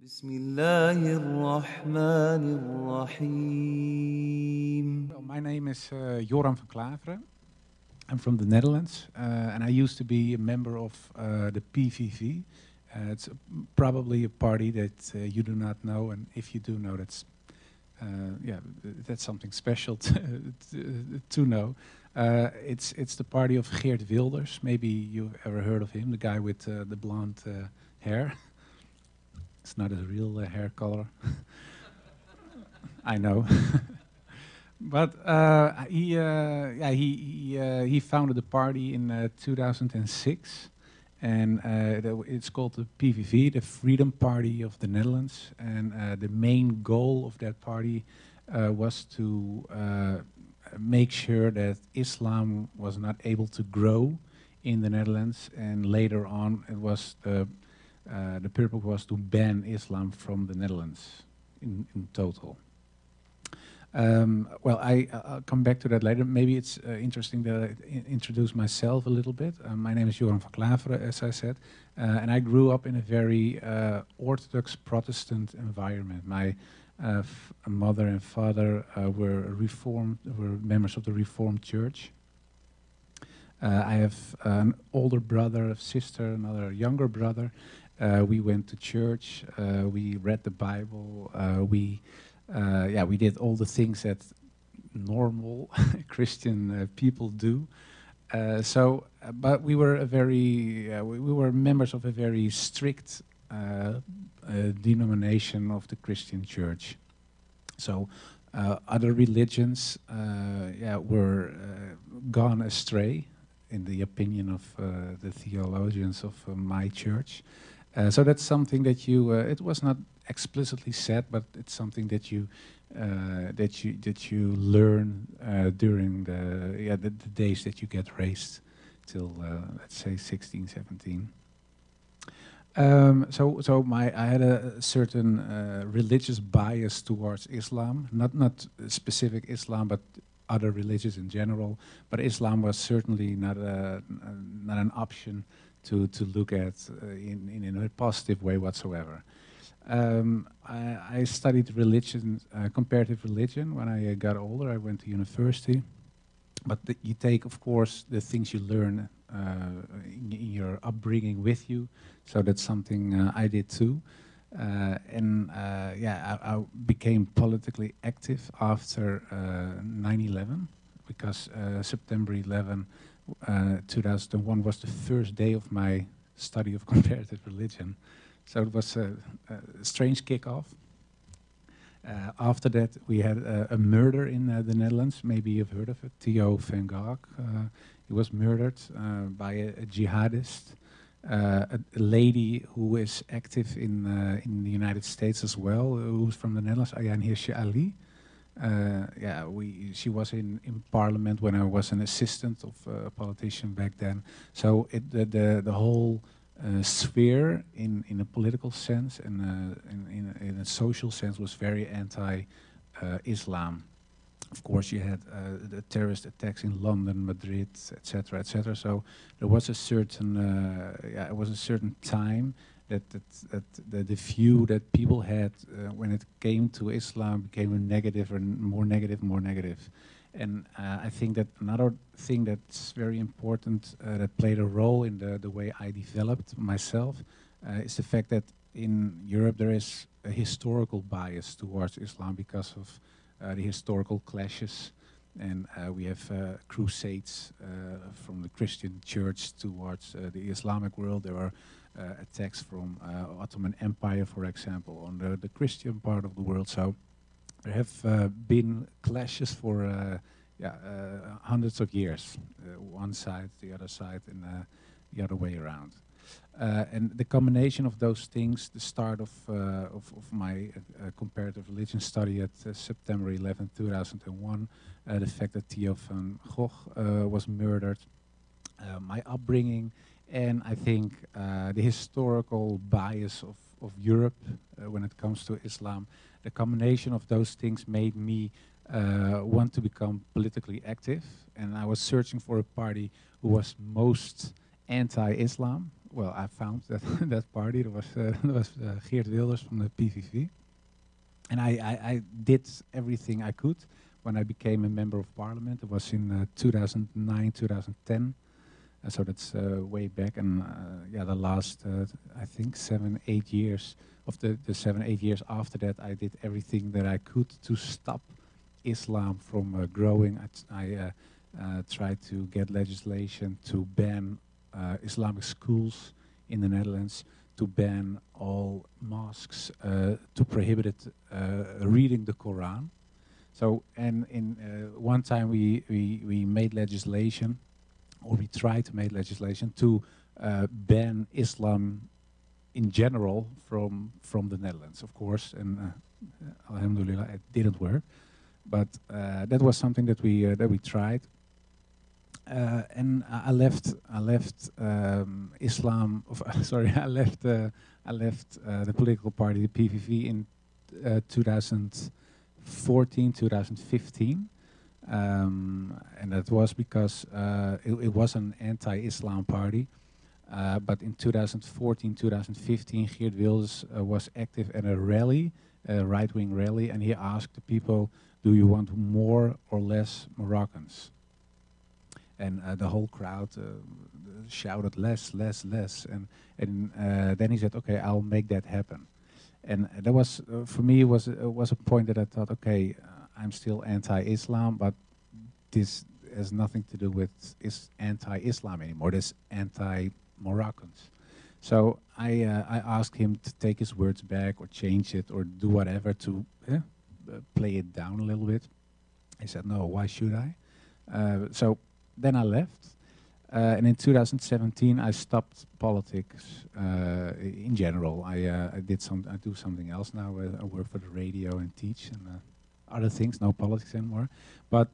بسم الله الرحمن الرحيم. Well, my name is Joram van Klaveren. I'm from the Netherlands, and I used to be a member of the PVV. It's probably a party that you do not know, and if you do know, that's something special to know. It's the party of Geert Wilders. Maybe you've ever heard of him, the guy with the blonde hair. It's not his real hair color. I know. But he founded the party in 2006, and it's called the PVV, the Freedom Party of the Netherlands. And the main goal of that party was to make sure that Islam was not able to grow in the Netherlands, and later on, it was the purpose was to ban Islam from the Netherlands in total. Well, I'll come back to that later. Maybe it's interesting that I introduce myself a little bit. My name is Joram van Klaveren, as I said, and I grew up in a very Orthodox Protestant environment. My mother and father were members of the Reformed Church. I have an older brother, a sister, another younger brother. We went to church. We read the Bible. We did all the things that normal Christian people do. But we were we were members of a very strict denomination of the Christian Church. So other religions, were gone astray, in the opinion of the theologians of my church. So that's something that it was not explicitly said, but it's something that you learn during the days that you get raised till let's say 16, 17. I had a certain religious bias towards Islam, not specific Islam, but other religions in general. But Islam was certainly not an option to look at in a positive way whatsoever. I studied religion, comparative religion, when I got older. I went to university. But you take, of course, the things you learn in your upbringing with you. So that's something I did too. I became politically active after 9/11, because September 11, 2001 was the first day of my study of comparative religion. So it was a strange kickoff. After that, we had a murder in the Netherlands. Maybe you've heard of it, Theo van Gogh. He was murdered by a jihadist, a lady who is active in the United States as well, who's from the Netherlands, Ayaan Hirsi Ali. She was in parliament when I was an assistant of a politician back then. So the whole sphere in a political sense and in a social sense was very anti-Islam. Of course, you had the terrorist attacks in London, Madrid, etc., etc. So there was a certain time that the view that people had when it came to Islam became a negative and more negative, more negative. And I think that another thing that's very important that played a role in the way I developed myself is the fact that in Europe there is a historical bias towards Islam because of the historical clashes. And we have crusades from the Christian church towards the Islamic world. There are attacks from Ottoman Empire, for example, on the Christian part of the world. So there have been clashes for hundreds of years, one side, the other side, and the other way around. And the combination of those things, the start of my comparative religion study at September 11, 2001, the fact that Theo van Gogh was murdered, my upbringing, and I think the historical bias of Europe when it comes to Islam, the combination of those things made me want to become politically active. And I was searching for a party who was most anti-Islam, well, I found that that party. There was Geert Wilders from the PVV, and I did everything I could when I became a member of parliament. It was in 2009, 2010. So that's way back, and yeah, the last I think 7, 8 years of the 7, 8 years after that, I did everything that I could to stop Islam from growing. I tried to get legislation to ban Islamic schools in the Netherlands, to ban all mosques, to prohibit it, reading the Quran. So, and in one time we made legislation, or we tried to make legislation to ban Islam in general from the Netherlands, of course, and alhamdulillah, it didn't work. But that was something that we tried. And I left Islam. Sorry, I left the political party, the PVV, in 2014, 2015. And that was because it was an anti-Islam party. But in 2014, 2015, Geert Wilders was active at a rally, a right-wing rally, and he asked the people, do you want more or less Moroccans? And the whole crowd shouted less, less, less. And then he said, okay, I'll make that happen. And that was, for me, was a point that I thought, okay, I'm still anti-Islam, but this has nothing to do with anti-Islam anymore. This anti-Moroccans. So I asked him to take his words back or change it or do whatever to play it down a little bit. He said, no, why should I? So then I left. And in 2017, I stopped politics in general. I do something else now. I work for the radio and teach and other things. No politics anymore. But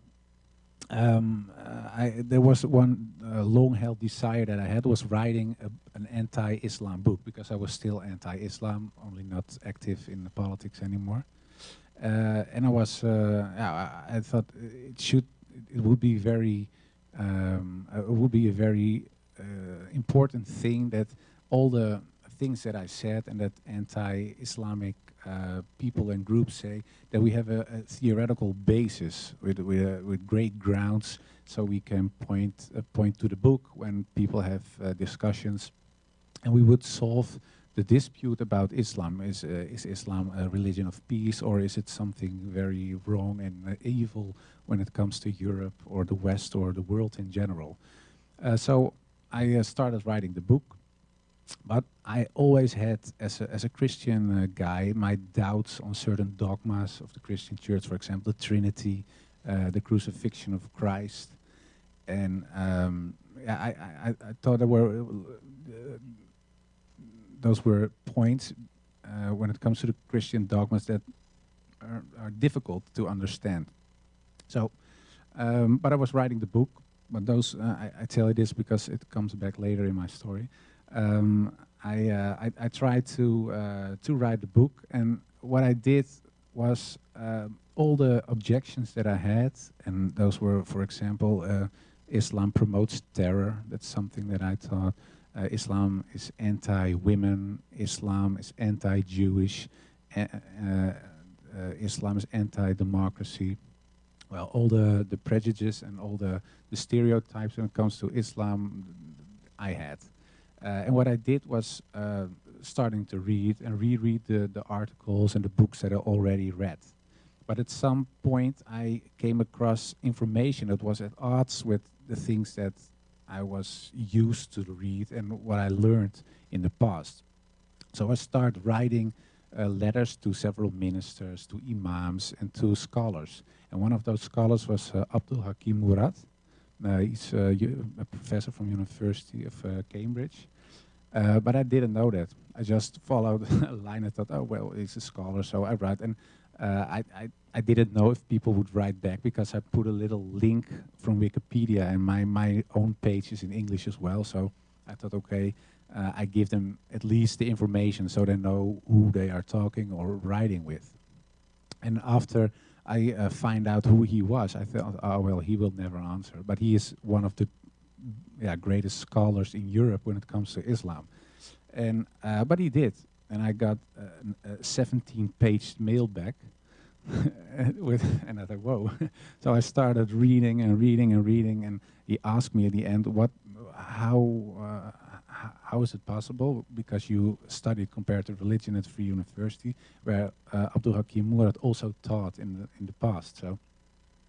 there was one long-held desire that I had, was writing an anti-Islam book, because I was still anti-Islam, only not active in the politics anymore. And I was, I thought it would be a very important thing that all the things that I said and that anti-Islamic people and groups say, that we have a theoretical basis with great grounds, so we can point to the book when people have discussions, and we would solve the dispute about Islam. Is Islam a religion of peace, or is it something very wrong and evil when it comes to Europe or the West or the world in general? So I started writing the book, but I always had, as a Christian guy, my doubts on certain dogmas of the Christian Church, for example, the Trinity, the crucifixion of Christ, and I thought there were those were points when it comes to the Christian dogmas that are difficult to understand. So, but I was writing the book, but those, I tell you this because it comes back later in my story. I tried to write the book, and what I did was all the objections that I had, and those were, for example, Islam promotes terror. That's something that I thought. Islam is anti-women, Islam is anti-Jewish, Islam is anti-democracy. Well, all the prejudices and all the stereotypes when it comes to Islam, I had. And what I did was starting to read and reread the articles and the books that I already read. But at some point, I came across information that was at odds with the things that I was used to read and what I learned in the past. So I started writing letters to several ministers, to imams, and to scholars. And one of those scholars was Abdul Hakim Murad. He's a professor from University of Cambridge. But I didn't know that. I just followed a line and thought, oh, well, he's a scholar, so I write. And I didn't know if people would write back, because I put a little link from Wikipedia, and my own page is in English as well. So I thought, okay, I give them at least the information so they know who they are talking or writing with. And after I find out who he was, I thought, oh, well, he will never answer. But he is one of the greatest scholars in Europe when it comes to Islam. And but he did, and I got a 17-page mail back and I thought, whoa. So I started reading and reading and reading, and he asked me at the end, how is it possible? Because you studied comparative religion at Free University, where Abdul Hakim Murad also taught in the past. So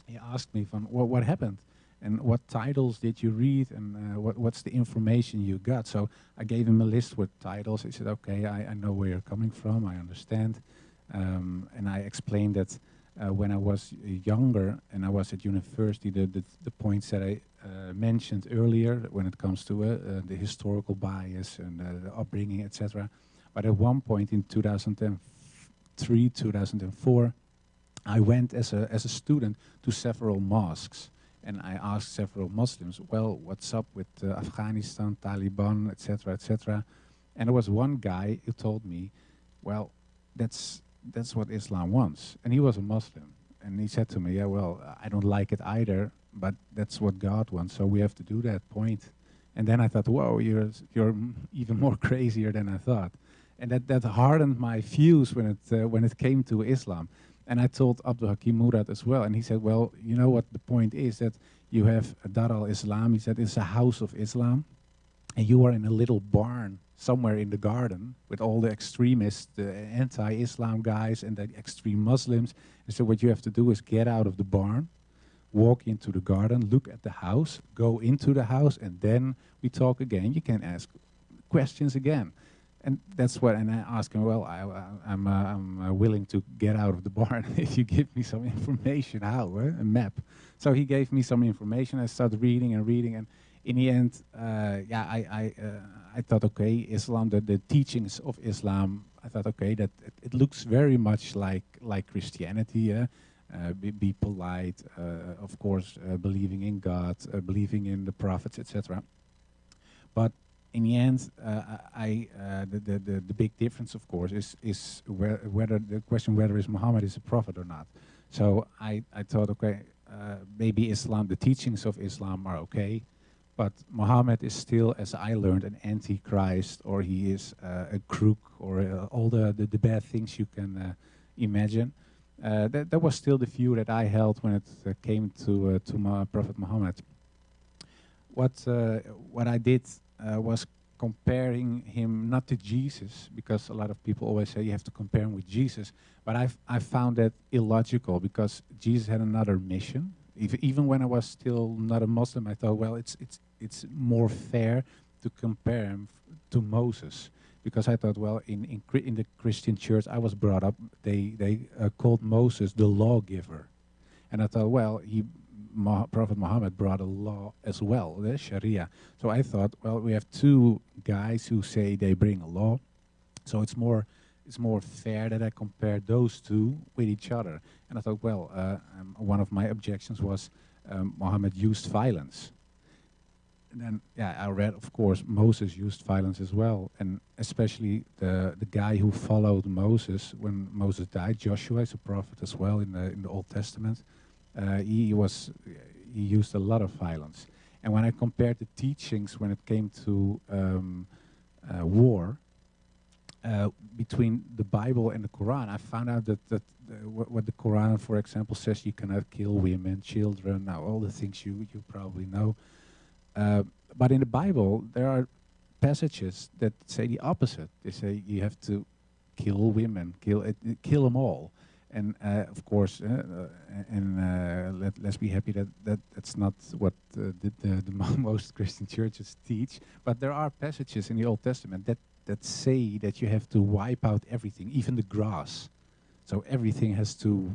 he asked me, from what happened? And what titles did you read, and what's the information you got? So I gave him a list with titles. He said, okay, I know where you're coming from, I understand. And I explained that when I was younger and I was at university, the points that I mentioned earlier when it comes to the historical bias and the upbringing, etc. But at one point in 2003, 2004, I went as a student to several mosques. And I asked several Muslims, well, what's up with Afghanistan, Taliban, etc., etc. And there was one guy who told me, well, that's what Islam wants. And he was a Muslim. And he said to me, yeah, well, I don't like it either, but that's what God wants, so we have to do that point. And then I thought, whoa, you're even more crazier than I thought. And that hardened my views when it came to Islam. And I told Abdul Hakim Murad as well, and he said, well, you know what the point is, that you have Dar al-Islam, he said, it's a house of Islam, and you are in a little barn somewhere in the garden with all the extremists, the anti-Islam guys and the extreme Muslims. And so what you have to do is get out of the barn, walk into the garden, look at the house, go into the house, and then we talk again. You can ask questions again. And that's what, and I asked him, well, I'm willing to get out of the barn if you give me some information, how, a map. So he gave me some information. I started reading and reading, and in the end, I thought, okay, Islam, the teachings of Islam, I thought, okay, that it looks very much like Christianity. Be polite, of course, believing in God, believing in the prophets, etc. But in the end, the big difference, of course, is whether the question whether Muhammad is a prophet or not. So I thought, okay, maybe Islam, the teachings of Islam are okay, but Muhammad is still, as I learned, an antichrist, or he is a crook, or all the bad things you can imagine. That was still the view that I held when it came to Prophet Muhammad. What I did was comparing him not to Jesus, because a lot of people always say you have to compare him with Jesus, but I found that illogical, because Jesus had another mission. Even when I was still not a Muslim, I thought, well, it's more fair to compare him to Moses, because I thought, well, in the Christian church I was brought up, they called Moses the lawgiver, and I thought, well, Prophet Muhammad brought a law as well, the Sharia. So I thought, well, we have two guys who say they bring a law, so it's more fair that I compare those two with each other. And I thought, well, one of my objections was Muhammad used violence. And then, yeah, I read, of course, Moses used violence as well, and especially the guy who followed Moses when Moses died, Joshua, is a prophet as well in the Old Testament. He used a lot of violence. And when I compared the teachings when it came to war between the Bible and the Quran, I found out that what the Quran, for example, says, you cannot kill women, children, now all the things you probably know. But in the Bible, there are passages that say the opposite. They say you have to kill women, kill them all. And of course, let's be happy that's not what the most Christian churches teach. But there are passages in the Old Testament that say that you have to wipe out everything, even the grass. So everything has to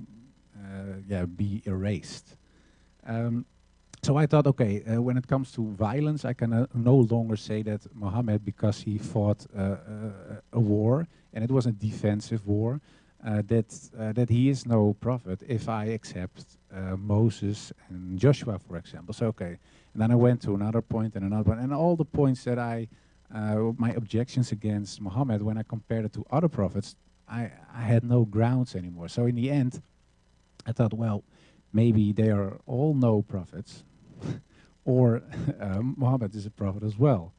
be erased. So I thought, okay, when it comes to violence, I can no longer say that Muhammad, because he fought a war, and it was a defensive war, that he is no prophet if I accept Moses and Joshua, for example. So, okay. And then I went to another point and another point, and all the points that my objections against Muhammad, when I compared it to other prophets, I had no grounds anymore. So in the end, I thought, well, maybe they are all no prophets, or Muhammad is a prophet as well.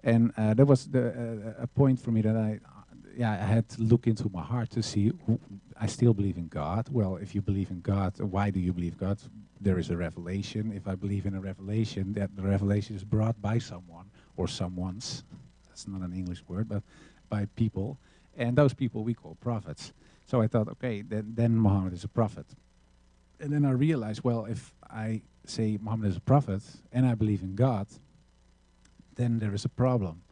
And that was a point for me that I had to look into my heart to see. I still believe in God. Well, if you believe in God, why do you believe God? There is a revelation. If I believe in a revelation, that the revelation is brought by someone or someone's. That's not an English word, but by people, and those people we call prophets. So I thought, okay, then Muhammad is a prophet. And then I realized, well, if I say Muhammad is a prophet and I believe in God, then there is a problem,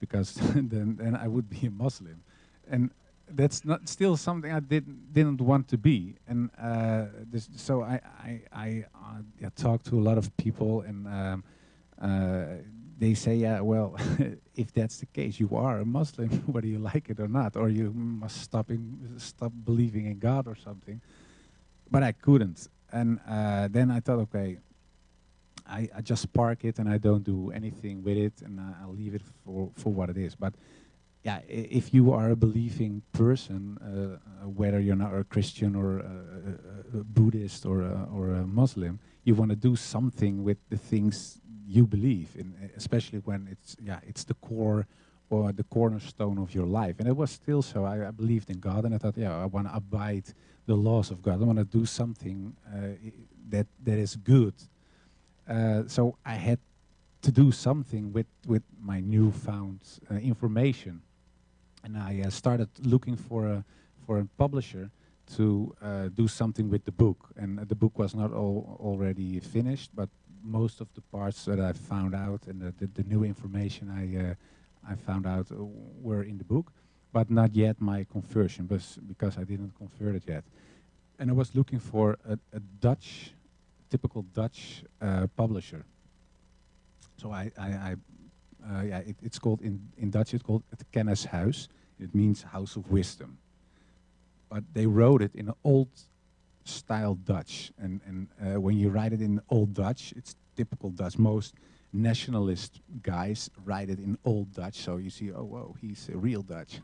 because then I would be a Muslim, and that's not still something I didn't want to be. And so I talked to a lot of people, and they say, yeah, well, if that's the case, you are a Muslim, whether you like it or not, or you must stop believing in God or something. But I couldn't, and then I thought, okay, I just park it and I don't do anything with it, and I'll leave it for what it is. But yeah, if you are a believing person, whether you're not a Christian or a Buddhist or a Muslim, you want to do something with the things you believe in, especially when it's the core or the cornerstone of your life. And it was still so. I believed in God, and I thought, yeah, I want to abide the laws of God. I want to do something that is good. So I had to do something with my newfound information, and I started looking for a publisher to do something with the book. And the book was not already finished, but most of the parts that I found out and the new information I found out were in the book, but not yet my conversion, because I didn't convert it yet. And I was looking for a Dutch, typical Dutch publisher. So it's called in Dutch. It's called het Kennishuis. It means house of wisdom. But they wrote it in an old style Dutch, and when you write it in old Dutch, it's typical Dutch. Most nationalist guys write it in old Dutch, so you see, oh whoa, he's a real Dutch.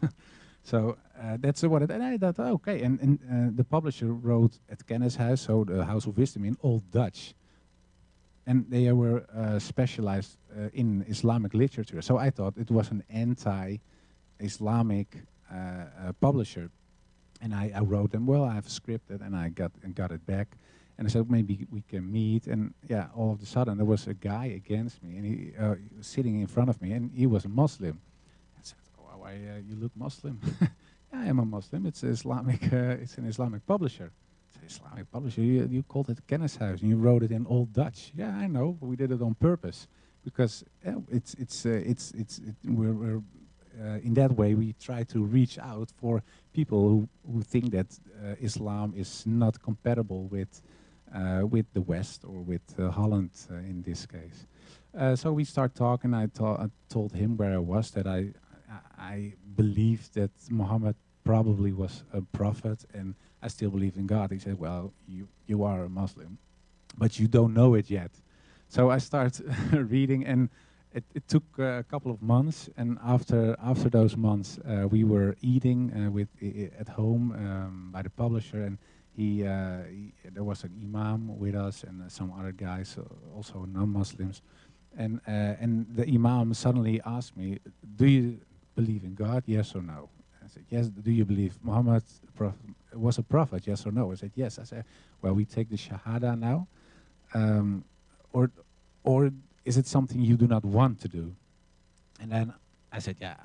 So that's what it. And I thought, okay. And the publisher wrote het Kennishuis, so the House of Wisdom, in old Dutch. And they were specialized in Islamic literature. So I thought it was an anti-Islamic publisher. And I wrote them, well, I have a script, and I got it back. And I said, maybe we can meet. And yeah, all of a sudden there was a guy against me, and he was sitting in front of me, and he was a Muslim. I said, oh, why you look Muslim? Yeah, I am a Muslim. It's Islamic. It's an Islamic publisher. It's an Islamic publisher. You called it Kennishuis, and you wrote it in old Dutch. Yeah, I know. But we did it on purpose because we're in that way we try to reach out for people who think that Islam is not compatible with the West or with Holland in this case. So we start talking. I told him where I was, that I believed that Muhammad probably was a prophet, and I still believe in God. He said, well, you are a Muslim, but you don't know it yet. So I start reading, and it took a couple of months, and after those months, we were eating at home by the publisher, and there was an imam with us and some other guys, also non-Muslims, and the imam suddenly asked me, "Do you believe in God? Yes or no?" I said, "Yes." "Do you believe Muhammad was a prophet? Yes or no?" I said, "Yes." I said, "Well, we take the Shahada now, or is it something you do not want to do?" And then I said, yeah,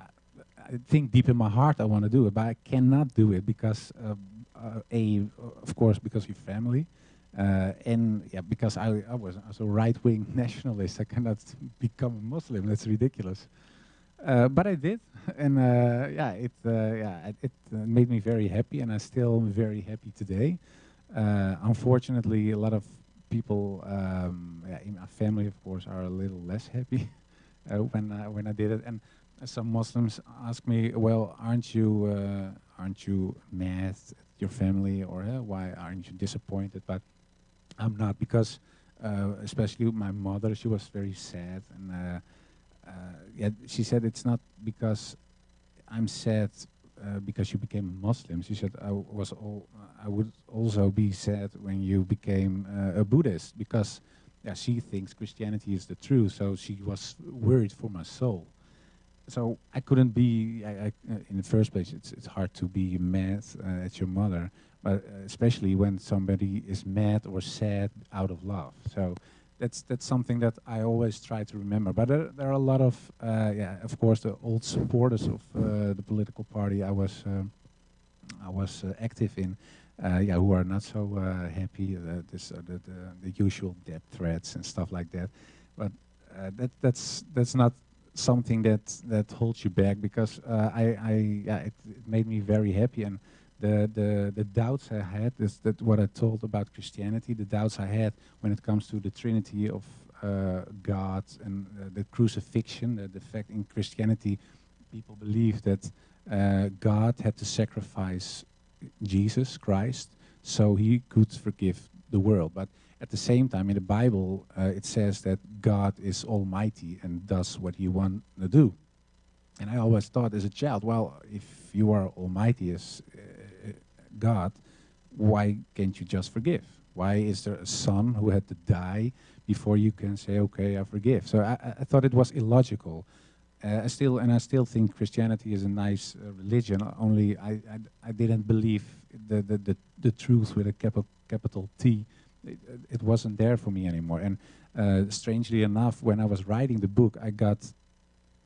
I think deep in my heart I want to do it, but I cannot do it because, of course, because of your family, and yeah, because I was a right-wing nationalist. I cannot become a Muslim. That's ridiculous. But I did, and it made me very happy, and I still am very happy today. Unfortunately, a lot of people in my family, of course, are a little less happy when I did it. And some Muslims ask me, "Well, aren't you mad at your family, or why aren't you disappointed?" But I'm not, because especially my mother, she was very sad, and yeah, she said it's not because I'm sad because you became a Muslim. She said I would also be sad when you became a Buddhist, because yeah, she thinks Christianity is the truth, so she was worried for my soul. So I couldn't be. In the first place, it's hard to be mad at your mother, but especially when somebody is mad or sad out of love. So that's something that I always try to remember. But there are a lot of yeah, of course, the old supporters of the political party I was active in. Yeah, who are not so happy. The usual death threats and stuff like that. But that's not something that holds you back, because yeah, it made me very happy. And the doubts I had, is that what I told about Christianity, the doubts I had when it comes to the Trinity of God and the crucifixion, the fact in Christianity people believe that God had to sacrifice Jesus Christ so he could forgive the world. But at the same time, in the Bible, it says that God is almighty and does what he wants to do. And I always thought as a child, well, if you are almighty as God, why can't you just forgive? Why is there a son who had to die before you can say, okay, I forgive? So I thought it was illogical. I still think Christianity is a nice religion. Only I didn't believe the truth with a capital T. It wasn't there for me anymore. And strangely enough, when I was writing the book, I got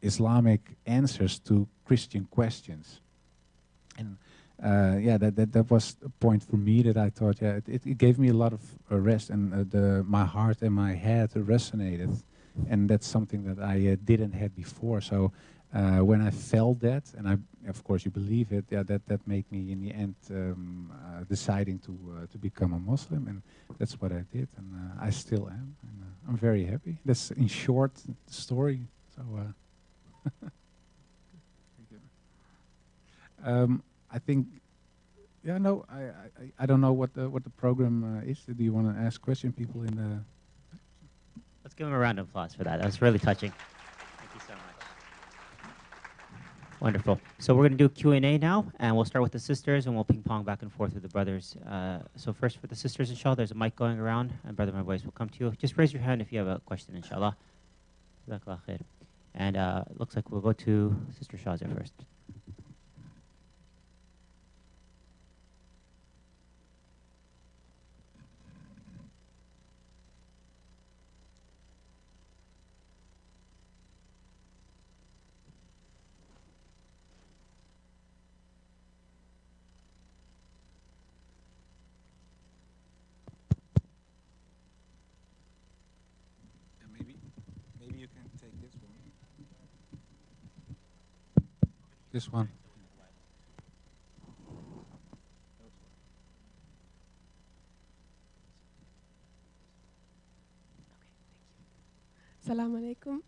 Islamic answers to Christian questions. And yeah, that was a point for me that I thought, yeah, it gave me a lot of rest, and my heart and my head resonated. And that's something that I didn't have before. So when I felt that, and of course you believe it, yeah, that made me in the end deciding to become a Muslim, and that's what I did, and I still am, and I'm very happy. That's in short the story. So I think, yeah, no, I don't know what the program is. Do you want to ask question people in the? Let's give him a round of applause for that. That was really touching. Thank you so much. Wonderful. So we're going to do Q&A now, and we'll start with the sisters, and we'll ping-pong back and forth with the brothers. So first for the sisters, inshallah, there's a mic going around, and Brother My Voice will come to you. Just raise your hand if you have a question, inshallah. Jazakallah khair. And it looks like we'll go to Sister Shazia first. Maybe you can take this one. This one. Assalamu alaikum.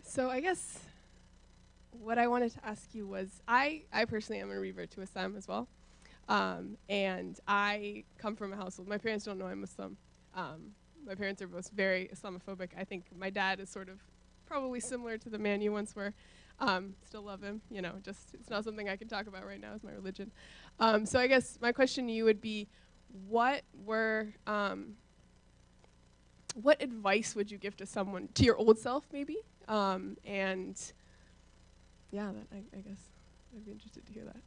So I guess what I wanted to ask you was, I personally am a revert to Islam as well. And I come from a household, my parents don't know I'm Muslim. My parents are both very Islamophobic. I think my dad is sort of probably similar to the man you once were. Still love him, you know, just it's not something I can talk about right now as my religion. So I guess my question to you would be, what advice would you give to someone, to your old self maybe? And yeah, I guess I'd be interested to hear that.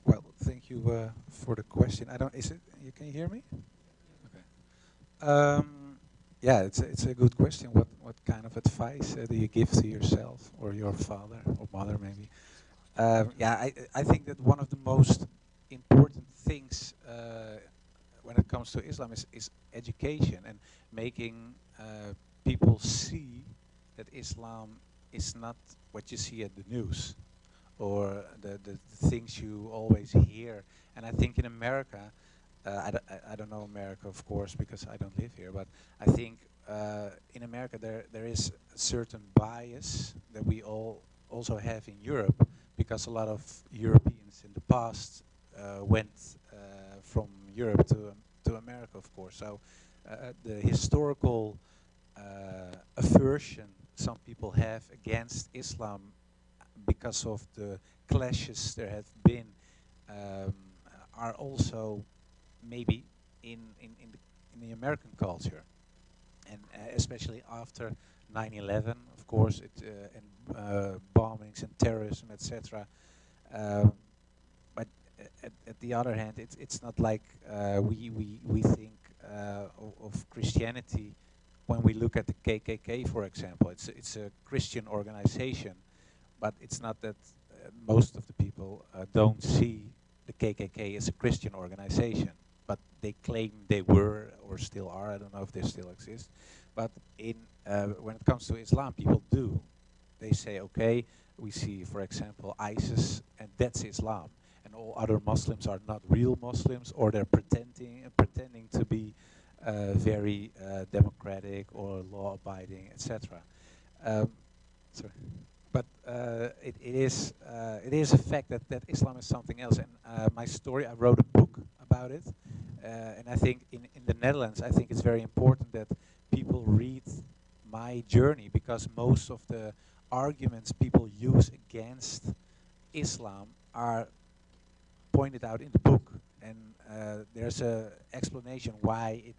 Well, thank you for the question. Can you hear me? Okay. Yeah, it's a good question. What kind of advice do you give to yourself or your father or mother maybe? Yeah, I think that one of the most important things when it comes to Islam is education, and making people see that Islam is not what you see at the news or the things you always hear. And I think in America, I don't know America, of course, because I don't live here, but I think in America there is a certain bias that we all also have in Europe, because a lot of Europeans in the past went from Europe to America, of course. So the historical aversion some people have against Islam because of the clashes there have been are also maybe in the American culture, and especially after 9/11, of course, and bombings and terrorism, etc. But at the other hand, it's not like we think of Christianity when we look at the KKK, for example. It's a Christian organization, but it's not that most of the people don't see the KKK as a Christian organization, but they claim they were or still are. I don't know if they still exist, but when it comes to Islam, people do. They say, okay, we see, for example, ISIS, and that's Islam, and all other Muslims are not real Muslims, or they're pretending to be very democratic or law-abiding, etc. Sorry. But it is a fact that Islam is something else. And my story, I wrote a book about it, and I think in the Netherlands, I think it's very important that people read my journey, because most of the arguments people use against Islam are pointed out in the book, and there's a explanation why it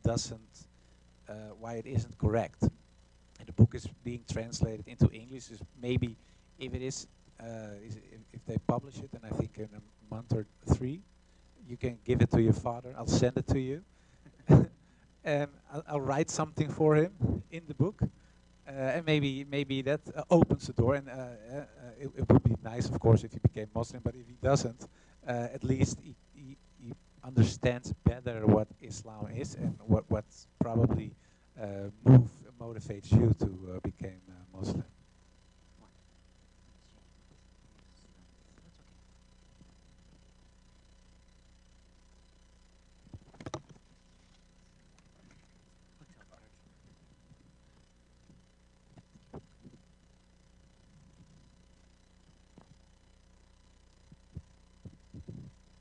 isn't correct. And the book is being translated into English. Is maybe if it is, if they publish it, and I think in a month or 3, you can give it to your father. I'll send it to you, and I'll write something for him in the book, and maybe that opens the door. And it would be nice, of course, if he became Muslim. But if he doesn't, at least he understands better what Islam is and what's probably motivates you to become Muslim.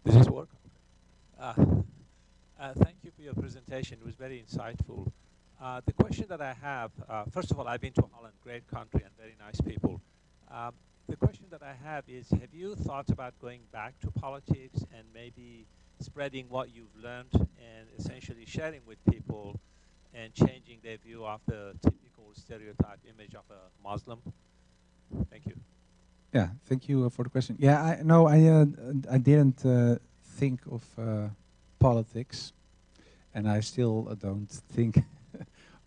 Does this work? Thank you for your presentation. It was very insightful. The question that I have, first of all, I've been to Holland, great country and very nice people. The question that I have is, have you thought about going back to politics and maybe spreading what you've learned and essentially sharing with people and changing their view of the typical stereotype image of a Muslim? Thank you. Yeah, thank you for the question. Yeah, I didn't think of politics, and I still don't think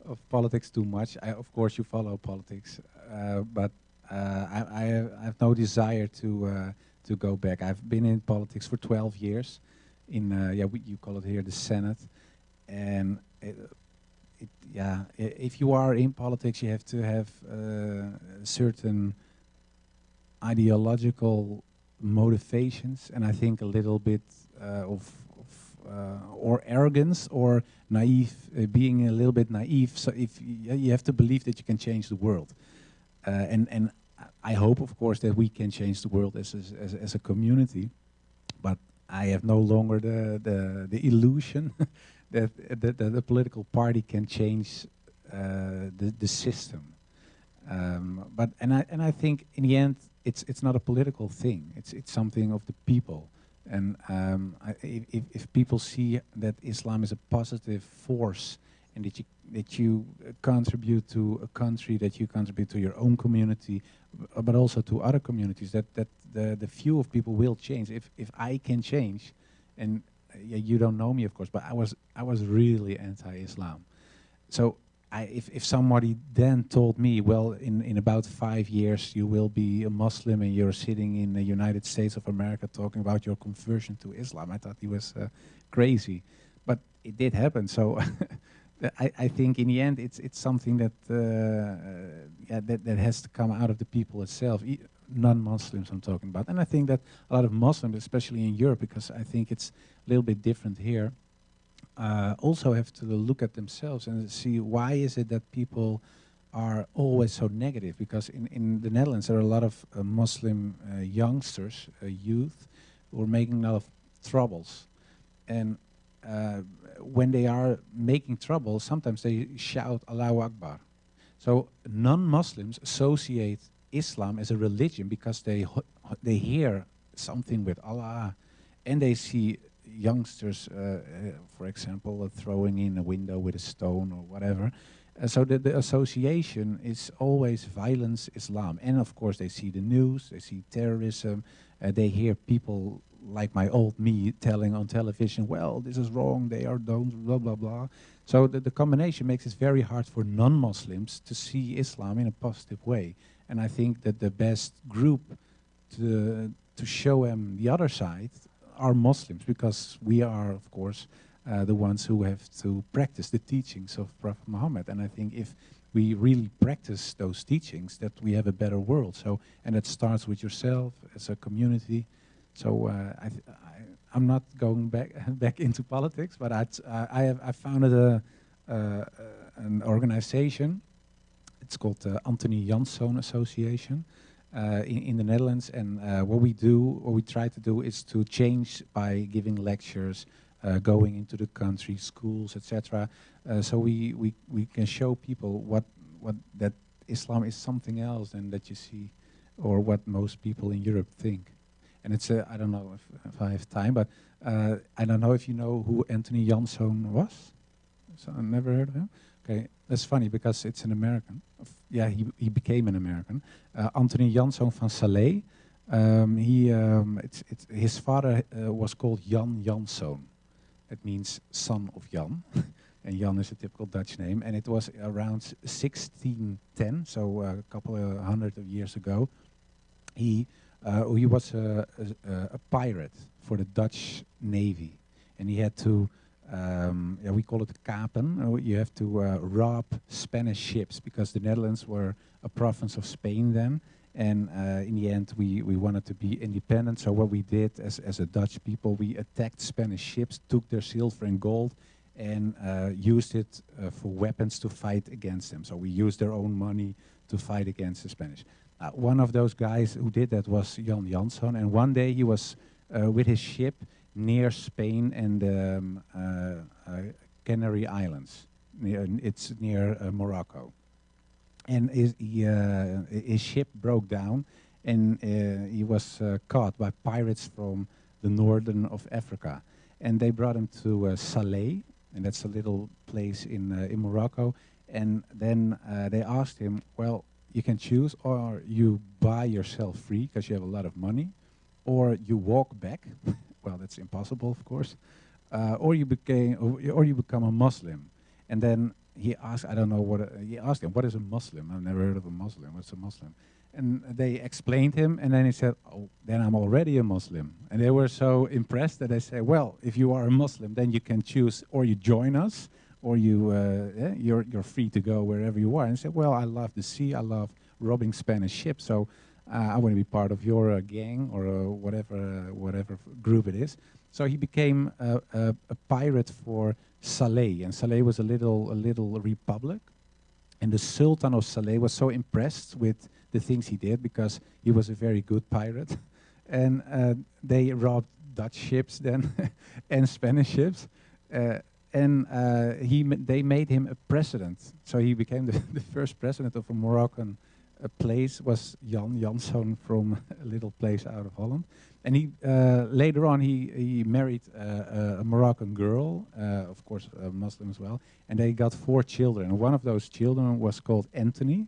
of politics too much. Of course, you follow politics, but I have no desire to go back. I've been in politics for 12 years. You call it here the Senate, and if you are in politics, you have to have certain ideological motivations, and I think a little bit or arrogance or naive, being a little bit naive. So if you have to believe that you can change the world, and I hope, of course, that we can change the world as a community. But I have no longer the illusion that the political party can change the system. But I think in the end, it's not a political thing. It's something of the people. And if people see that Islam is a positive force, and that you contribute to a country, that you contribute to your own community, but also to other communities, that the view of people will change. If I can change, and you don't know me, of course, but I was really anti-Islam. So if somebody then told me, well, in about 5 years you will be a Muslim and you're sitting in the United States of America talking about your conversion to Islam, I thought he was crazy. But it did happen. So I think in the end it's something that that has to come out of the people itself, non-Muslims I'm talking about. And I think that a lot of Muslims, especially in Europe, because I think it's a little bit different here, also have to look at themselves and see why is it that people are always so negative. Because in the Netherlands there are a lot of Muslim youngsters, youth, who are making a lot of troubles. And when they are making trouble, sometimes they shout Allahu Akbar. So non-Muslims associate Islam as a religion because they hear something with Allah, and they see youngsters, for example, throwing in a window with a stone or whatever. So the association is always violence, Islam. And of course they see the news, they see terrorism, they hear people like my old me telling on television, well, this is wrong, they are don't, blah, blah, blah. So the combination makes it very hard for non-Muslims to see Islam in a positive way. And I think that the best group to show them the other side are Muslims, because we are, of course, the ones who have to practice the teachings of Prophet Muhammad. And I think if we really practice those teachings, that we have a better world. So, and it starts with yourself as a community. So I'm not going back into politics, but I founded an organization. It's called the Anthony Janszoon Association in the Netherlands. And what we try to do is to change by giving lectures, going into the country, schools, etc. So we can show people what that Islam is something else than that you see, or what most people in Europe think. And it's I don't know if I have time, but I don't know if you know who Anthony Janszoon was. So I never heard of him. Okay, that's funny because it's an American. Yeah, he became an American. Anthony Janszoon van Salé. His father was called Jan Janszoon. It means son of Jan. And Jan is a typical Dutch name. And it was around 1610, so a couple of hundred of years ago. He was a pirate for the Dutch Navy. And he had to, we call it kapen. You have to rob Spanish ships, because the Netherlands were a province of Spain then. And in the end, we wanted to be independent. So what we did as a Dutch people, we attacked Spanish ships, took their silver and gold, and used it for weapons to fight against them. So we used their own money to fight against the Spanish. One of those guys who did that was Jan Janszoon. And one day he was with his ship near Spain and Canary Islands. It's near Morocco. And his ship broke down, and he was caught by pirates from the northern of Africa. And they brought him to Salé, and that's a little place in Morocco. And then they asked him, well, you can choose, or you buy yourself free because you have a lot of money, or you walk back. Well, that's impossible, of course. Or you become a Muslim. And then he asked, I don't know what, he asked him, what is a Muslim? I've never heard of a Muslim. What's a Muslim? And they explained him, and then he said, oh, then I'm already a Muslim. And they were so impressed that they said, well, if you are a Muslim, then you can choose, or you join us, or you're free to go wherever you are. And he said, well, I love the sea, I love robbing Spanish ships, so I want to be part of your gang, or whatever group it is. So he became a pirate for Salé, and Salé was a little republic. And the Sultan of Salé was so impressed with the things he did, because he was a very good pirate. And they robbed Dutch ships then and Spanish ships. They made him a president. So he became the first president of a Moroccan place, was Jan Janszoon from a little place out of Holland. And he later on he married a Moroccan girl, of course a Muslim as well, and they got 4 children. And one of those children was called Anthony,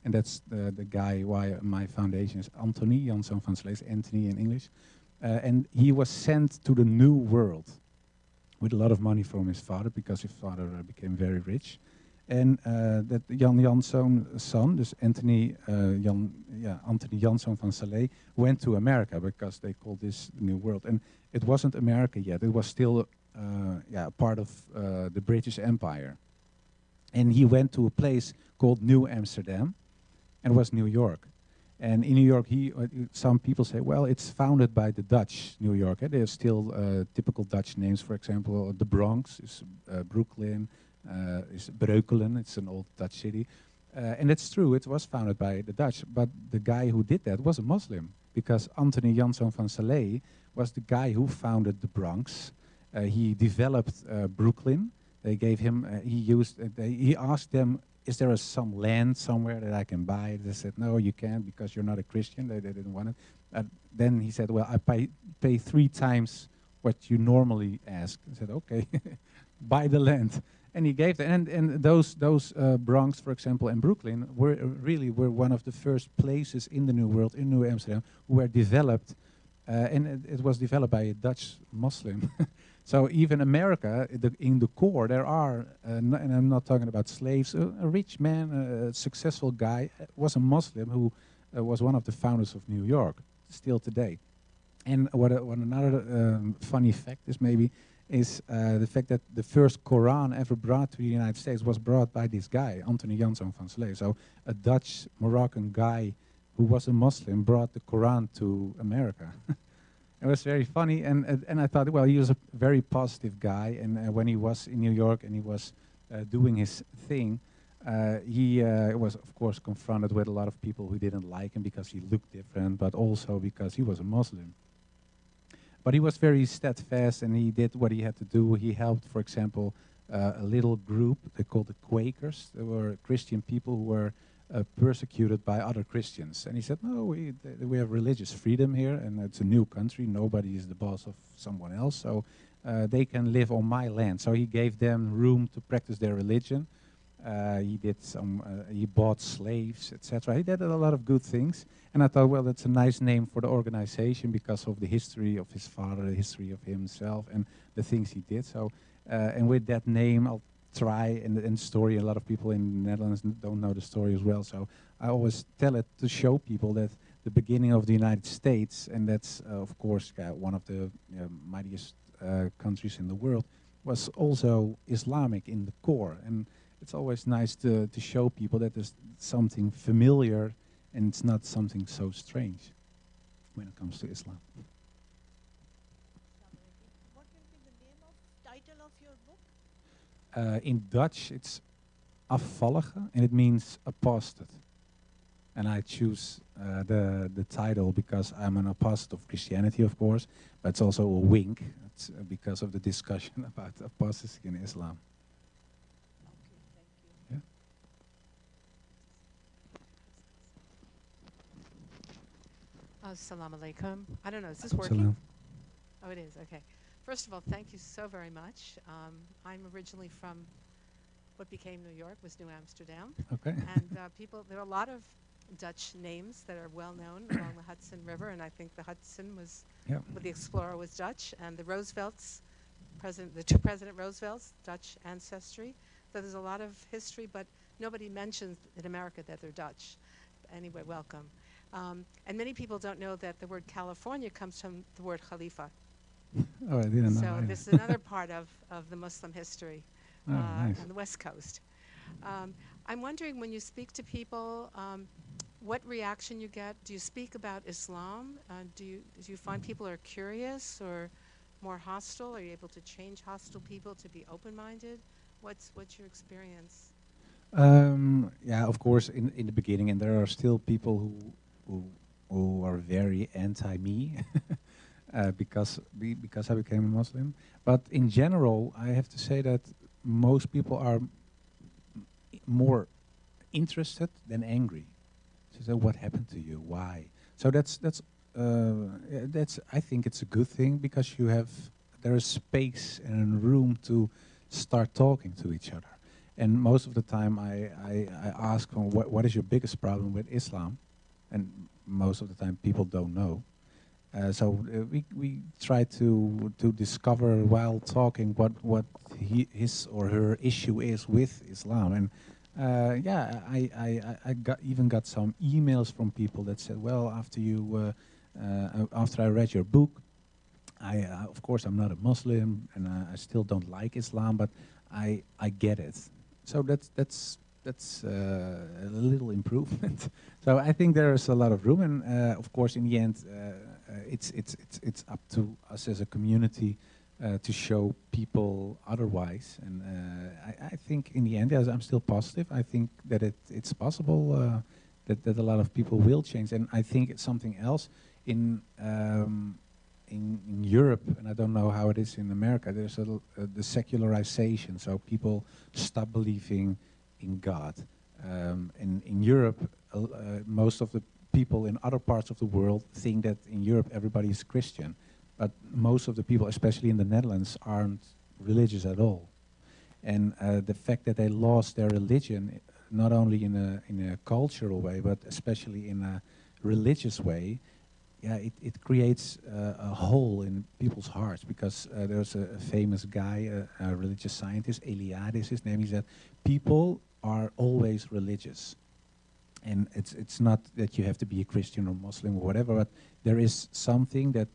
and that's the guy why my foundation is Anthony Janszoon van Salé, Anthony in English. And he was sent to the New World with a lot of money from his father, because his father became very rich. And that Jan Janszoon's son, dus Anthony Janszoon van Salé, went to America, because they called this the New World. And it wasn't America yet; it was still part of the British Empire. And he went to a place called New Amsterdam, and it was New York. And in New York, some people say, well, it's founded by the Dutch, New York. There's still typical Dutch names, for example, the Bronx is Brooklyn. Is Breukelen, it's an old Dutch city. And it's true, it was founded by the Dutch, but the guy who did that was a Muslim, because Anthony Janszoon van Salé was the guy who founded the Bronx. He developed Brooklyn. They gave him, he asked them, is there some land somewhere that I can buy? They said, no, you can't, because you're not a Christian. They didn't want it. Then he said, well, I pay 3 times what you normally ask. I said, okay, buy the land. And he gave that. And those Bronx, for example, and Brooklyn were were one of the first places in the New World, in New Amsterdam, who were developed, and it was developed by a Dutch Muslim. So even America, in the core, there are, and I'm not talking about slaves, a rich man, a successful guy, was a Muslim who was one of the founders of New York, still today. And what another funny fact is maybe, is the fact that the first Quran ever brought to the United States was brought by this guy, Anthony Janszoon van Slee. So a Dutch Moroccan guy who was a Muslim brought the Quran to America. It was very funny, and I thought, well, he was a very positive guy, and when he was in New York and he was doing his thing, he was, of course, confronted with a lot of people who didn't like him because he looked different, but also because he was a Muslim. But he was very steadfast, and he did what he had to do. He helped, for example, a little group, they called the Quakers. They were Christian people who were persecuted by other Christians. And he said, no, we have religious freedom here, and it's a new country. Nobody is the boss of someone else, so they can live on my land. So he gave them room to practice their religion. He bought slaves, etc. He did a lot of good things. And I thought, well, that's a nice name for the organization because of the history of his father, the history of himself, and the things he did. So, and with that name, I'll try, and the story, a lot of people in the Netherlands don't know the story as well. So I always tell it to show people that the beginning of the United States, and that's, of course, one of the mightiest countries in the world, was also Islamic in the core. And it's always nice to show people that there's something familiar and it's not something so strange when it comes to Islam. What will be the name of title of your book? In Dutch, it's afvallige, and it means apostate. And I choose the title because I'm an apostate of Christianity, of course, but it's also a wink. It's because of the discussion about apostasy in Islam. Assalamu alaikum. I don't know, is this working? Salam. Oh, it is, okay. First of all, thank you so very much. I'm originally from what became New York, was New Amsterdam. Okay. And there are a lot of Dutch names that are well known along the Hudson River, and I think the Hudson was, with the explorer was Dutch, and the Roosevelts, the two President Roosevelts, Dutch ancestry. So there's a lot of history, but nobody mentions in America that they're Dutch. Anyway, welcome. And many people don't know that the word California comes from the word Khalifa. Oh, I didn't know. So this is another part of the Muslim history nice. on the West Coast. I'm wondering, when you speak to people, what reaction you get? Do you speak about Islam? Do you find people are curious or more hostile? Are you able to change hostile people to be open-minded? What's your experience? Yeah, of course, in the beginning, and there are still people who are very anti-me because I became a Muslim. But in general, I have to say that most people are more interested than angry. So what happened to you? Why? So that's I think it's a good thing because there is space and room to start talking to each other. And most of the time I ask them, what is your biggest problem with Islam? And most of the time people don't know. So we try to discover while talking what his or her issue is with Islam. And yeah, I even got some emails from people that said, well, after I read your book, of course I'm not a Muslim and I still don't like Islam, but I get it. So that's a little improvement. So I think there is a lot of room, and of course, in the end, it's up to us as a community to show people otherwise. And I think in the end, yes, I'm still positive. I think that it's possible that a lot of people will change, and I think it's something else in Europe, and I don't know how it is in America. There's the secularization, so people stop believing in God. In Europe, most of the people in other parts of the world think that in Europe everybody is Christian, but most of the people, especially in the Netherlands, aren't religious at all. And the fact that they lost their religion, not only in a cultural way, but especially in a religious way, yeah, it creates a hole in people's hearts. Because there's a famous guy, a religious scientist, Eliade is his name. He said, people are always religious. And it's not that you have to be a Christian or Muslim or whatever, but there is something that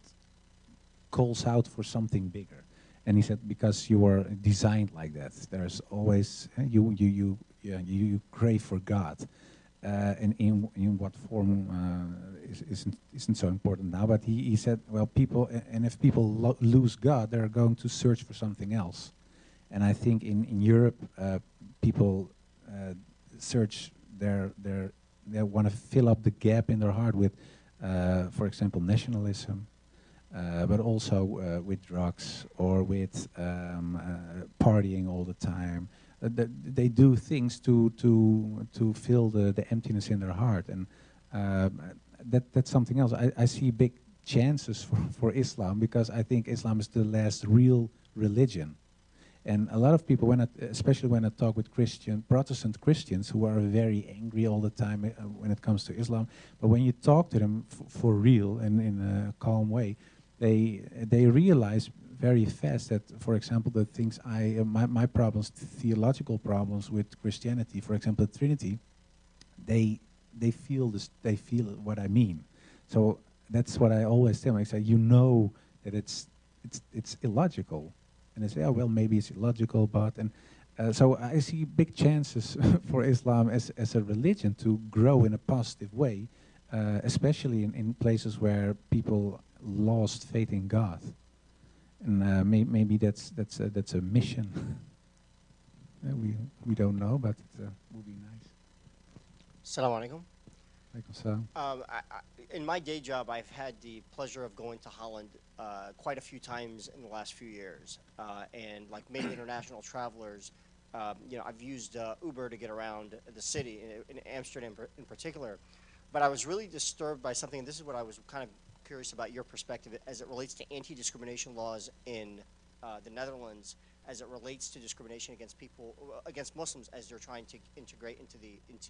calls out for something bigger. And he said, because you are designed like that, there's always you crave for God, and in what form isn't so important now. But he said, well, people, and if people lose God, they're going to search for something else. And I think in Europe, people search they want to fill up the gap in their heart with, for example, nationalism. But also with drugs or with partying all the time. They do things to fill the emptiness in their heart, and that's something else. I see big chances for Islam, because I think Islam is the last real religion. And a lot of people, especially when I talk with Protestant Christians, who are very angry all the time when it comes to Islam, but when you talk to them for real and in a calm way, they realize very fast that, for example, the things my problems, theological problems with Christianity, for example, the Trinity, they feel this, they feel what I mean. So that's what I always tell them. I say, you know that it's illogical, and they say, oh well, maybe it's illogical, but so I see big chances for Islam as a religion to grow in a positive way, especially in places where people lost faith in God, and maybe that's a mission. We don't know, but it would be nice. Assalamu alaikum. Alaikum In my day job, I've had the pleasure of going to Holland quite a few times in the last few years, and like many international travelers, I've used Uber to get around the city, in Amsterdam in particular. But I was really disturbed by something, and this is what I was kind of curious about your perspective as it relates to anti-discrimination laws in the Netherlands, as it relates to discrimination against Muslims as they're trying to integrate into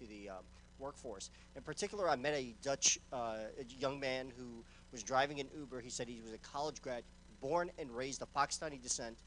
the workforce. In particular, I met a Dutch young man who was driving an Uber. He said he was a college grad, born and raised of Pakistani descent,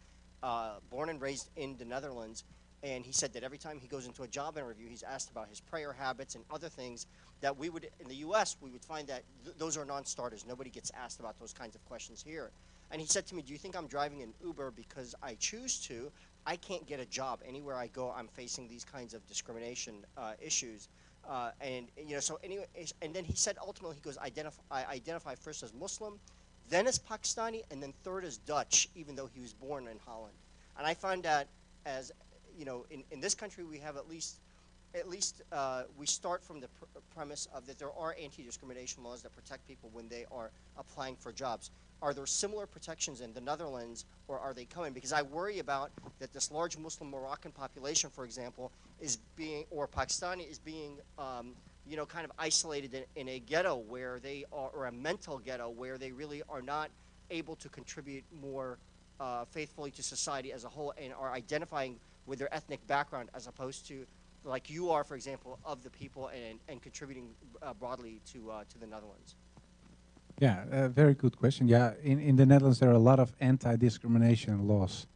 born and raised in the Netherlands. And he said that every time he goes into a job interview, he's asked about his prayer habits and other things that we would, in the U.S., we would find that those are non-starters. Nobody gets asked about those kinds of questions here. And he said to me, do you think I'm driving an Uber because I choose to? I can't get a job. Anywhere I go, I'm facing these kinds of discrimination issues. So anyway, and then he said ultimately, he goes, I identify first as Muslim, then as Pakistani, and then third as Dutch, even though he was born in Holland. And I find that as in this country, we have at least we start from the premise of that there are anti-discrimination laws that protect people when they are applying for jobs. Are there similar protections in the Netherlands, or are they coming? Because I worry about that this large Muslim Moroccan population, for example, or Pakistani is being, kind of isolated in a ghetto where they are, or a mental ghetto where they really are not able to contribute more faithfully to society as a whole, and are identifying with their ethnic background as opposed to, like you are, for example, of the people and contributing broadly to the Netherlands. Yeah, very good question. Yeah, in the Netherlands there are a lot of anti-discrimination laws.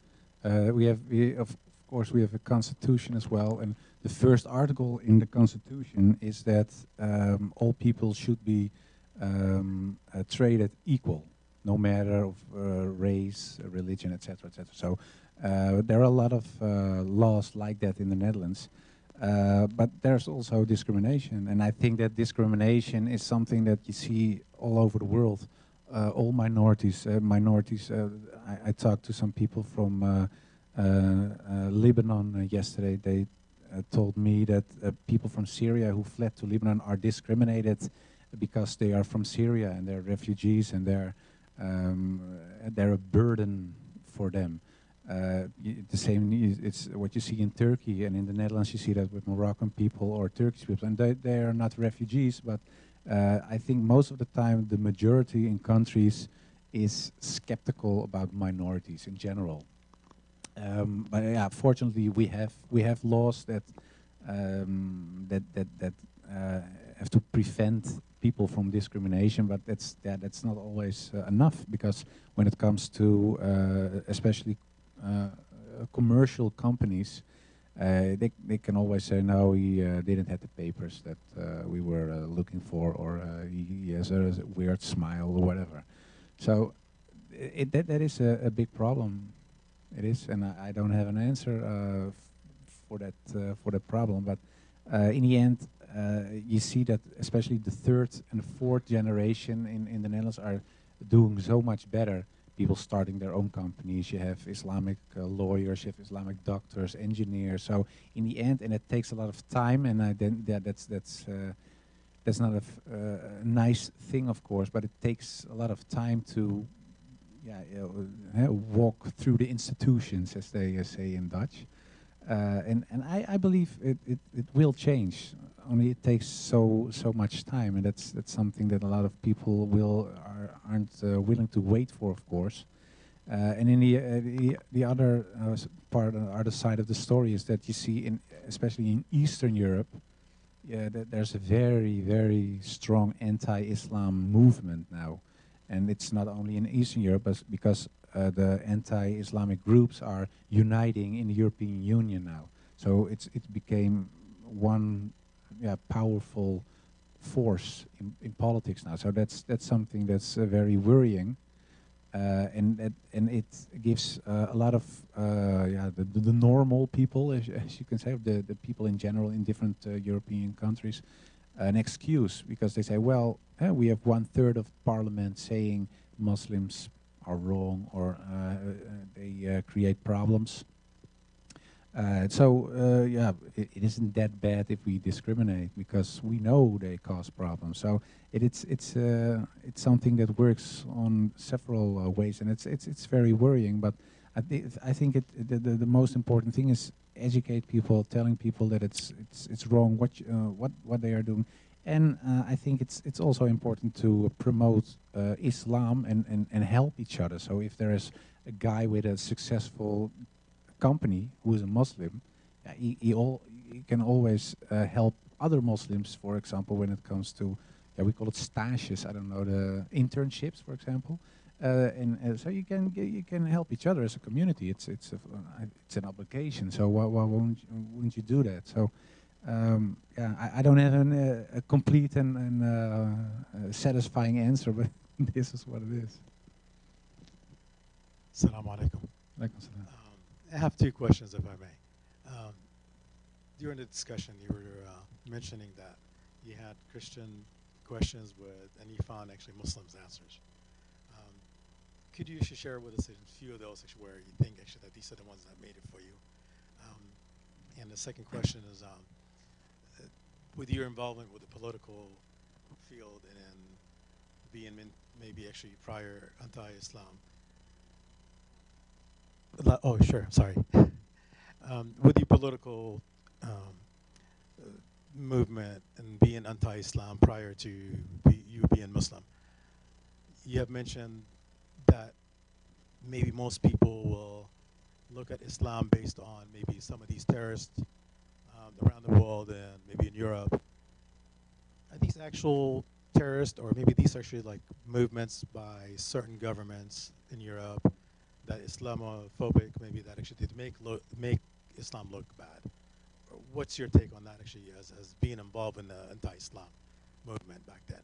Of course we have a constitution as well, and the first article in the constitution is that all people should be treated equal, no matter of race, religion, etc., etc. So there are a lot of laws like that in the Netherlands. But there's also discrimination, and I think that discrimination is something that you see all over the world. All minorities. I talked to some people from Lebanon yesterday. They told me that people from Syria who fled to Lebanon are discriminated because they are from Syria and they're refugees, and they're a burden for them. The same, it's what you see in Turkey, and in the Netherlands you see that with Moroccan people or Turkish people, and they are not refugees, but I think most of the time the majority in countries is skeptical about minorities in general. But yeah, fortunately, we have laws that have to prevent people from discrimination. But that's not always enough, because when it comes to especially commercial companies, they can always say, no, he didn't have the papers that we were looking for, or he has a weird smile or whatever. So that is a big problem. It is, and I don't have an answer for that problem. But in the end, you see that especially the third and the fourth generation in the Netherlands are doing so much better. People starting their own companies. You have Islamic lawyers, you have Islamic doctors, engineers. So in the end, and it takes a lot of time, and that's not a nice thing, of course, but it takes a lot of time to walk through the institutions, as they say in Dutch. And I believe it will change. Only it takes so much time, and that's something that a lot of people aren't willing to wait for, of course. And in the other part, the other side of the story is that you see, especially in Eastern Europe, that there's a very strong anti-Islam movement now, and it's not only in Eastern Europe, but because the anti-Islamic groups are uniting in the European Union now. So it became one powerful force in politics now. So that's something that's very worrying, and it gives a lot of the normal people, as you can say, the people in general in different European countries, an excuse, because they say, well, we have 1/3 of parliament saying Muslims are wrong, or they create problems. It isn't that bad if we discriminate, because we know they cause problems. So it's something that works on several ways, and it's very worrying. But I think the most important thing is educate people, telling people that it's wrong what they are doing. And I think it's also important to promote Islam and help each other. So if there is a guy with a successful company who is a Muslim, he can always help other Muslims, for example, when it comes to, we call it stages, I don't know, the internships, for example. So you can help each other as a community. It's an obligation. So why wouldn't you do that? So I don't have a complete and satisfying answer, but this is what it is. Assalamu alaikum. Alaikum salam. I have two questions, if I may. During the discussion, you were mentioning that you had Christian questions and you found actually Muslims answers. Could you share with us a few of those where you think actually that these are the ones that made it for you? And the second question is, with your involvement with the political field and being maybe actually prior anti-Islam. Oh, sure, sorry. With the political movement and being anti-Islam prior to you being Muslim, you have mentioned that maybe most people will look at Islam based on maybe some of these terrorists around the world and maybe in Europe. Are these actual terrorists, or maybe these are actually like movements by certain governments in Europe that Islamophobic, maybe that actually did make Islam look bad? What's your take on that actually as being involved in the anti-Islam movement back then?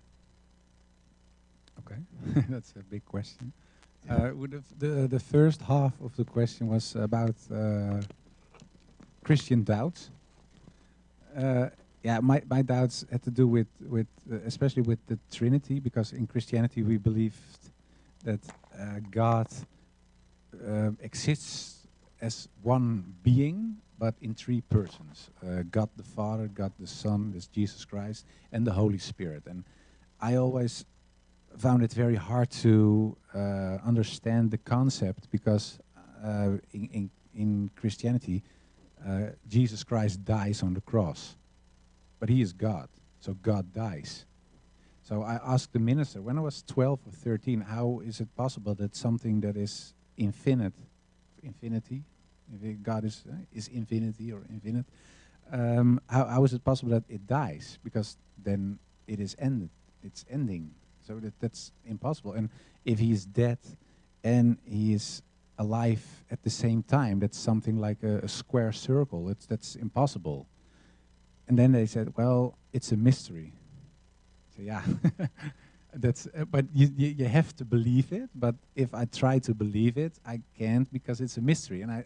Okay, that's a big question. The first half of the question was about Christian doubts. My doubts had to do with especially with the Trinity, because in Christianity we believed that God exists as one being, but in three persons: God the Father, God the Son, that's Jesus Christ, and the Holy Spirit. And I always found it very hard to understand the concept, because in Christianity, Jesus Christ dies on the cross, but he is God, so God dies. So I asked the minister when I was 12 or 13, how is it possible that something that is infinity, if God is infinity or infinite, how is it possible that it dies? Because then it is ended, it's ending. So that's impossible. And if he is dead and he is alive at the same time, that's something like a square circle. That's impossible. And then they said, well, it's a mystery. So yeah, that's. But you have to believe it. But if I try to believe it, I can't because it's a mystery, and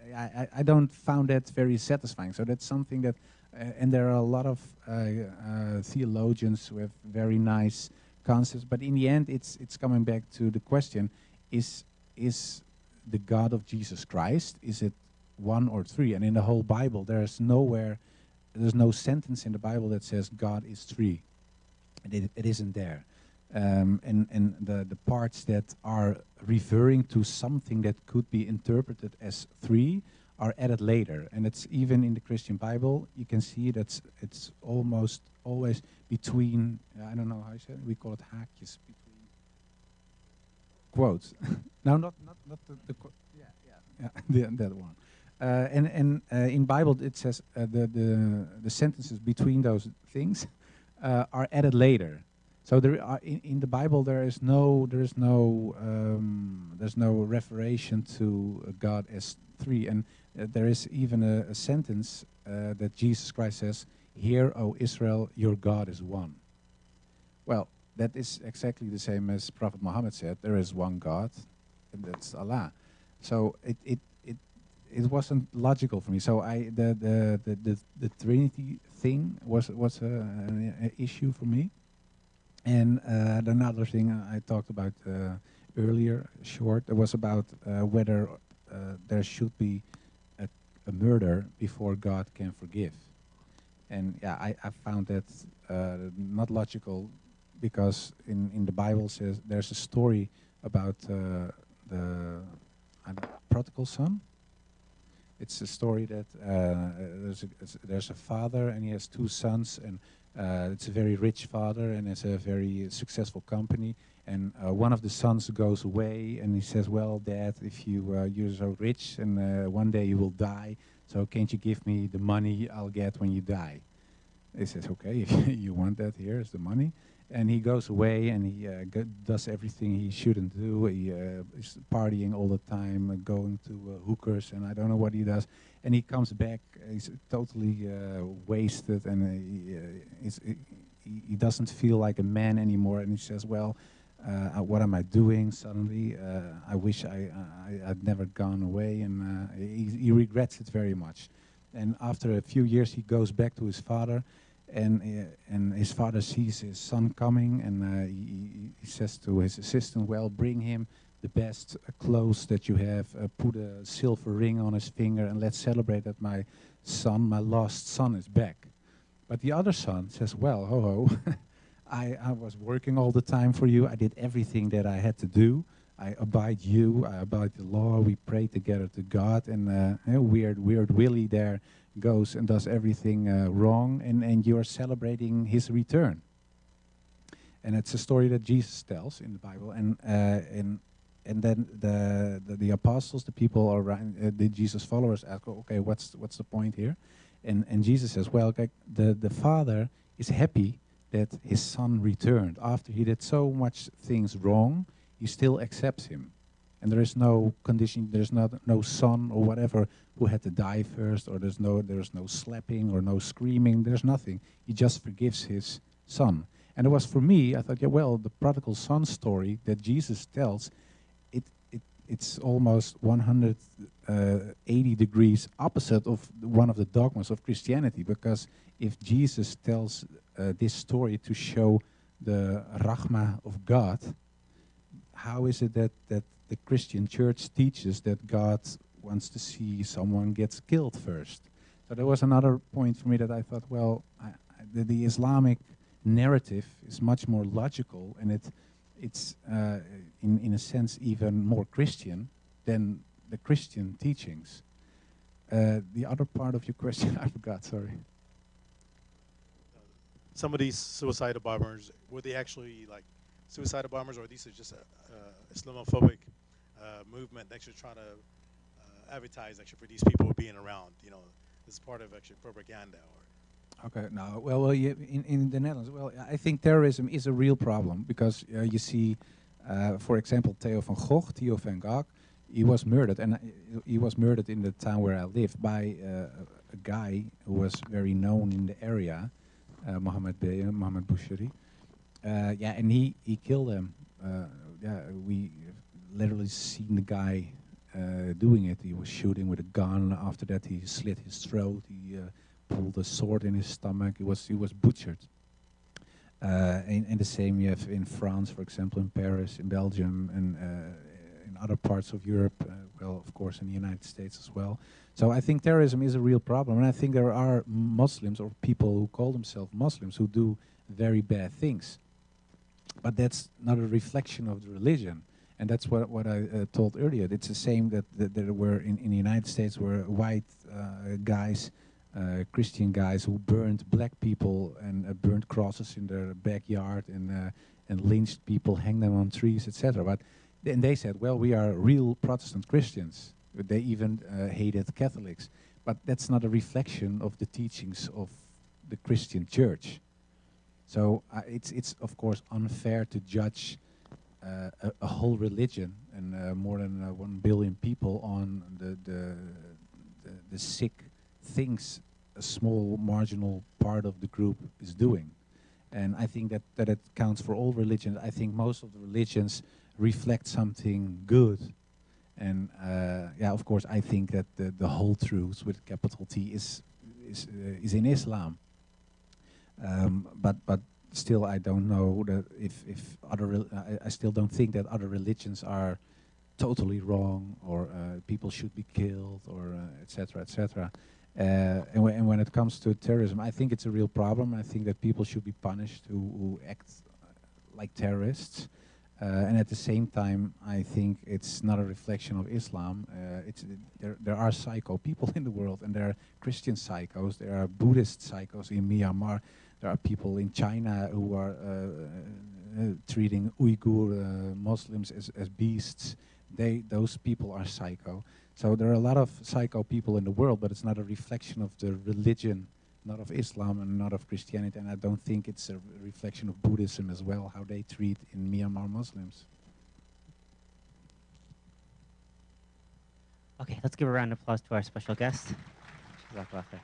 I don't found that very satisfying. So that's something that, and there are a lot of theologians who have very nice concepts. But in the end, it's coming back to the question: is the God of Jesus Christ, is it one or three? And in the whole Bible, there's no sentence in the Bible that says God is three. It isn't there. And the parts that are referring to something that could be interpreted as three are added later. And it's even in the Christian Bible, you can see that it's almost always between, I don't know how you say it, we call it haakjes, between quotes. No, not the that one. And in Bible it says the sentences between those things are added later. So there are in the Bible there's no reference to God as three, and there is even a sentence that Jesus Christ says, "Hear, O Israel, your God is one." Well, that is exactly the same as Prophet Muhammad said. There is one God, and that's Allah. So it wasn't logical for me. So the Trinity thing was an issue for me. And another thing I talked about earlier, short, it was about whether there should be a murder before God can forgive. And yeah, I found that not logical, because in the Bible says there's a story about the prodigal son. It's a story that there's a father and he has two sons, and it's a very rich father and it's a very successful company. And one of the sons goes away and he says, "Well, Dad, if you're so rich and one day you will die, so can't you give me the money I'll get when you die?" He says, "Okay, if you want that, here's the money." And he goes away and he does everything he shouldn't do. He is partying all the time, going to hookers, and I don't know what he does. And he comes back, he's totally wasted, and he doesn't feel like a man anymore. And he says, "Well, what am I doing suddenly? I wish I'd never gone away." And he regrets it very much. And after a few years, he goes back to his father. And his father sees his son coming, and he says to his assistant, "Well, bring him the best clothes that you have, put a silver ring on his finger, and let's celebrate that my lost son is back." But the other son says, "Well, ho, I was working all the time for you. I did everything that I had to do. I abide the law, we pray together to God, and weird Willie there goes and does everything wrong, and you are celebrating his return." And it's a story that Jesus tells in the Bible, and then the apostles, the people around, the Jesus followers ask, "Okay, what's the point here?" And Jesus says, "Well, okay, the father is happy that his son returned after he did so much things wrong. He still accepts him. And there is no condition, there's no son or whatever who had to die first, or there's no slapping or no screaming, there's nothing. He just forgives his son." And it was for me, I thought, yeah, well, the prodigal son story that Jesus tells, it's almost 180 degrees opposite of one of the dogmas of Christianity, because if Jesus tells this story to show the Rahmah of God, how is it that the Christian church teaches that God wants to see someone gets killed first? So there was another point for me that I thought, well, the Islamic narrative is much more logical, and it's in a sense even more Christian than the Christian teachings. The other part of your question, I forgot, sorry. some of these suicidal bombers, were they actually like suicidal bombers, or these are just a Islamophobic movement actually trying to advertise actually for these people being around? You know, as part of actually propaganda. Or Okay, no, well, yeah, in the Netherlands, well, I think terrorism is a real problem because you see, for example, Theo van Gogh, he was murdered, and he was murdered in the town where I live by a guy who was very known in the area, Mohammed Boucheri. Yeah, and he killed him. Yeah, we literally seen the guy doing it. He was shooting with a gun. After that, he slit his throat. He pulled a sword in his stomach. He was butchered. And the same you have in France, for example, in Paris, in Belgium, and in other parts of Europe. Well, of course, in the United States as well. So I think terrorism is a real problem, and I think there are Muslims or people who call themselves Muslims who do very bad things. But that's not a reflection of the religion. And that's what I told earlier. It's the same that there were in the United States were white guys, Christian guys who burned black people and burned crosses in their backyard and lynched people, hanged them on trees, etc. But then they said, well, we are real Protestant Christians. They even hated Catholics. But that's not a reflection of the teachings of the Christian church. So it's of course unfair to judge a whole religion and more than 1 billion people on the sick things a small marginal part of the group is doing. And I think that it counts for all religions. I think most of the religions reflect something good. And yeah, of course, I think that the whole truth with capital T is in Islam. But still, I don't know that if other I still don't think that other religions are totally wrong or people should be killed or etc. etc. And when it comes to terrorism, I think it's a real problem. I think that people should be punished who act like terrorists. And at the same time, I think it's not a reflection of Islam. There are psycho people in the world, and there are Christian psychos, there are Buddhist psychos in Myanmar, there are people in China who are treating Uyghur Muslims as beasts. Those people are psycho. So there are a lot of psycho people in the world, but it's not a reflection of the religion, not of Islam and not of Christianity, and I don't think it's a reflection of Buddhism as well, how they treat in Myanmar Muslims. Okay, let's give a round of applause to our special guest. Jazakallah khair.